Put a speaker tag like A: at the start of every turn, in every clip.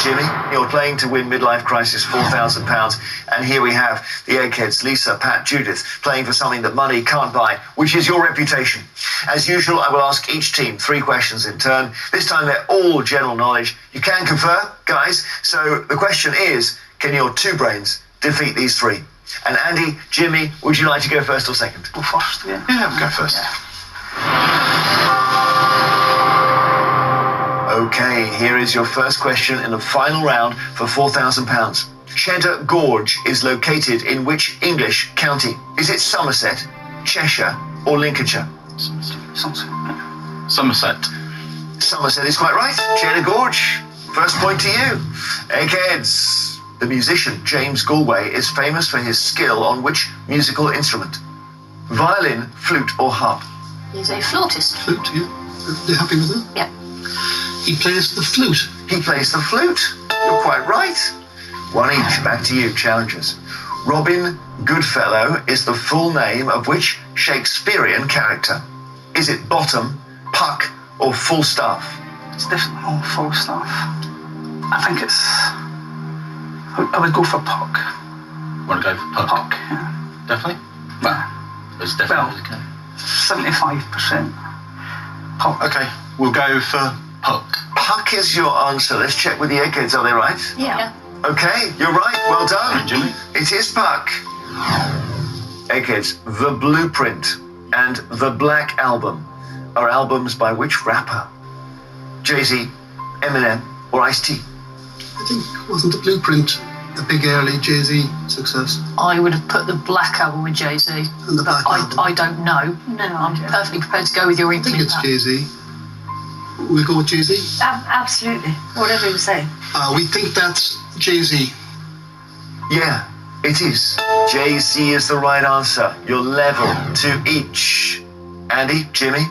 A: Jimmy. You're playing to win Midlife Crisis £4,000. And here we have the Eggheads, Lisa, Pat, Judith, playing for something that money can't buy, which is your reputation. As usual, I will ask each team 3 questions in turn. This time they're all general knowledge. You can confer, guys. So the question is, can your 2 brains defeat these 3? And Andy, Jimmy, would you like to go first or second?
B: Go first, yeah.
C: Yeah, we'll go first.
B: Yeah.
A: Okay, here is your first question in the final round for £4,000. Cheddar Gorge is located in which English county? Is it Somerset, Cheshire, or Lincolnshire?
C: Somerset.
A: Somerset is quite right. Cheddar Gorge. First point to you. Eggheads. The musician James Galway is famous for his skill on which musical instrument? Violin, flute, or harp?
D: He's a flautist.
E: Flute, yeah. Are you happy with that?
D: Yeah.
E: He plays the flute.
A: He plays the flute. You're quite right. 1 each. Back to you, challengers. Robin Goodfellow is the full name of which Shakespearean character? Is it Bottom, Puck, or Falstaff?
B: It's definitely all Falstaff. I think it's... I would go for Puck.
C: Want to go for Puck?
B: Puck, yeah.
C: Definitely?
B: Yeah.
C: It's definitely okay.
B: 75% Puck.
C: Okay, we'll go for Puck.
A: Puck is your answer. Let's check with the Eggheads. Are they right?
D: Yeah.
A: Okay, you're right. Well done.
C: Jimmy.
A: It is Puck. Eggheads, The Blueprint and The Black Album are albums by which rapper? Jay-Z, Eminem, or Ice-T?
E: I think, wasn't The Blueprint a big early Jay-Z success?
D: I would have put the Black Album with Jay-Z.
E: And the Black Album?
D: I don't know. No, I'm perfectly prepared to go with your
E: I
D: inkling.
E: think it's Jay-Z. We'll go with Jay-Z?
F: Absolutely. Whatever you say.
E: We think that's Jay-Z.
A: Yeah, it is. Jay-Z is the right answer. You're level to each. Andy, Jimmy,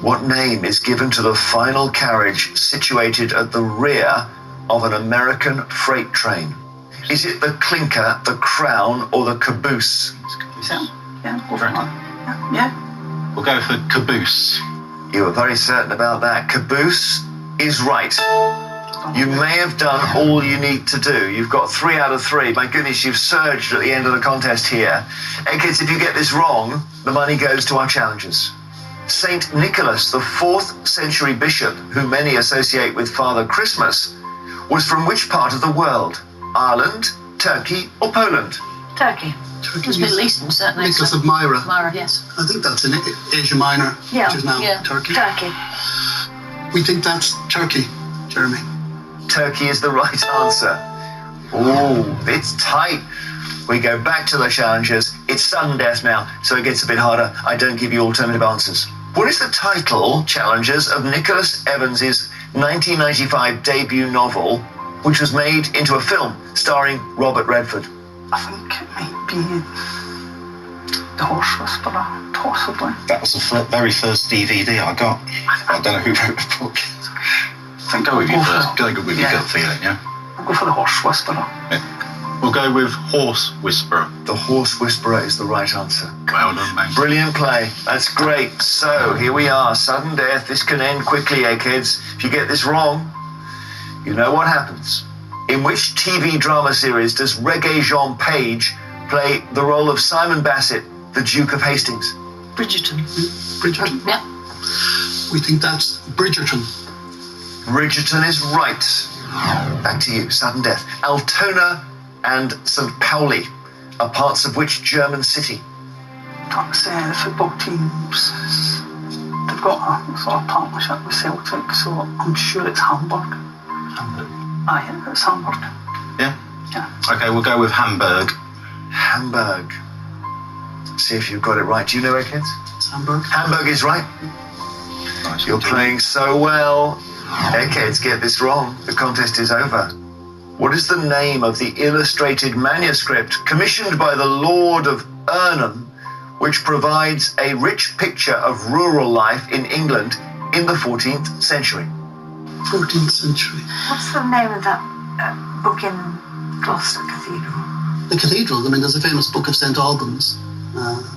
A: what name is given to the final carriage situated at the rear of an American freight train? Is it the clinker, the crown, or the caboose?
B: Yeah, go for that. Yeah.
C: We'll go for caboose.
A: You were very certain about that. Caboose is right. You may have done all you need to do. You've got 3 out of 3. My goodness, you've surged at the end of the contest here. Eggheads, if you get this wrong, the money goes to our challengers. Saint Nicholas, the 4th century bishop, who many associate with Father Christmas, was from which part of the world? Ireland, Turkey, or Poland?
D: Turkey.
E: Turkey
D: It's Middle Eastern, certainly.
E: Nicholas of Myra.
D: Myra, yes.
E: I think that's in Asia Minor,
F: Yeah,
E: which is now
D: yeah.
E: Turkey.
F: Turkey.
E: We think that's Turkey, Jeremy.
A: Turkey is the right answer. Ooh, it's tight. We go back to the challengers. It's sudden death now, so it gets a bit harder. I don't give you alternative answers. What is the title, challengers, of Nicholas Evans's 1995 debut novel, which was made into a film starring Robert Redford?
B: I think it might be The Horse Whisperer, possibly.
C: That was the very first DVD I got. I don't know who wrote the book. I think go with you first. Go with your gut feeling, yeah?
B: I'll go for The Horse Whisperer.
C: Yeah. We'll go with Horse Whisperer.
A: The Horse Whisperer is the right answer.
C: Well done, mate.
A: Brilliant play. That's great. So, here we are. Sudden death. This can end quickly, Eggheads. If you get this wrong, you know what happens. In which TV drama series does Regé-Jean Page play the role of Simon Bassett, the Duke of Hastings?
D: Bridgerton.
E: Bridgerton?
D: Yeah.
E: We think that's Bridgerton.
A: Bridgerton is right. Back to you. Sudden death. Altona and St. Pauli are parts of which German city?
B: That's the football teams. They've got a sort of partnership with Celtic, so I'm sure it's Hamburg.
C: Hamburg.
B: Aye, it's Hamburg.
C: Yeah?
B: Yeah.
C: Okay, we'll go with Hamburg.
A: Hamburg. See if you've got it right. Do you know, Eggheads?
E: It's Hamburg.
A: Hamburg is right.
C: Nice.
A: You're playing so well. Eggheads, get this wrong. The contest is over. What is the name of the illustrated manuscript commissioned by the Lord of Ernham, which provides a rich picture of rural life in England in the 14th century?
E: 14th century.
F: What's the name of that book in Gloucester Cathedral?
E: The cathedrals, I mean, there's a famous book of St. Albans,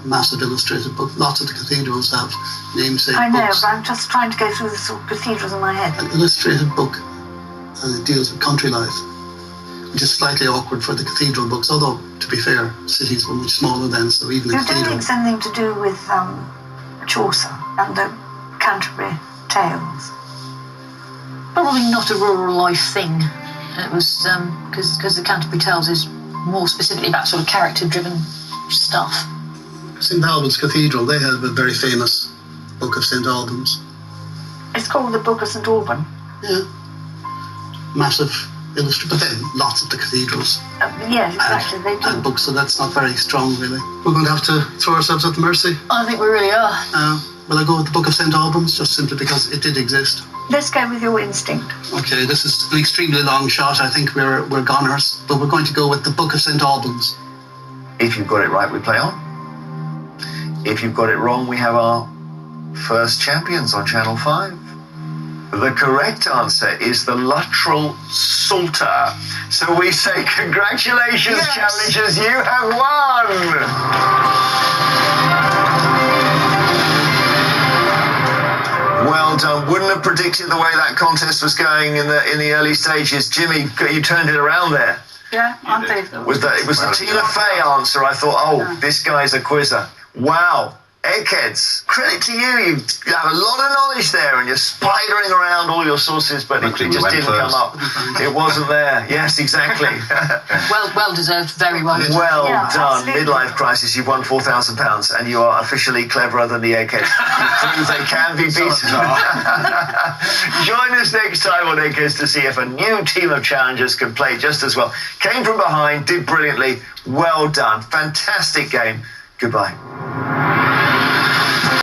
E: massive illustrated book. Lots of the cathedrals have namesake
F: I know,
E: books.
F: but I'm just trying to go through the sort of cathedrals in my head.
E: An illustrated book. and it deals with country life, which is slightly awkward for the cathedral books, although, to be fair, cities were much smaller then, so even the
F: You don't
E: cathedral...
F: think something to do with Chaucer and the Canterbury Tales?
D: Probably not a rural life thing. It was because the Canterbury Tales is more specifically about sort of character-driven stuff.
E: St Albans Cathedral, they have a very famous Book of St Albans.
F: It's called the Book of St Alban.
E: Yeah. Massive illustrated, but then lots of the cathedrals
F: Yes, exactly, they
E: and
F: do.
E: books, so that's not very strong, really. We're going to have to throw ourselves at the mercy.
D: I think we really are.
E: Will I go with the Book of St Albans, just simply because it did exist?
F: Let's go with your instinct.
E: Okay, this is an extremely long shot. I think we're goners, but we're going to go with the Book of St Albans.
A: If you've got it right, we play on. If you've got it wrong, we have our first champions on Channel 5. The correct answer is the Luttrell Psalter. So we say congratulations,
E: Yes.
A: challengers, you have won! Well done. Wouldn't have predicted the way that contest was going in the early stages. Jimmy, you turned it around there.
B: Yeah, I'm pleased.
A: It was the Tina Fey answer. I thought, oh, this guy's a quizzer. Wow. Eggheads, credit to you. You have a lot of knowledge there and you're spidering around all your sources, but it
C: Luckily
A: just
C: we went
A: didn't come
C: first.
A: up. It wasn't there. Yes, exactly.
D: Well deserved. Very well deserved.
A: Well
F: Yeah,
A: done.
F: absolutely.
A: Midlife crisis. You've won £4,000 and you are officially cleverer than the Eggheads. You prove they can be beaten. Join us next time on Eggheads to see if a new team of challengers can play just as well. Came from behind, did brilliantly. Well done. Fantastic game. Goodbye.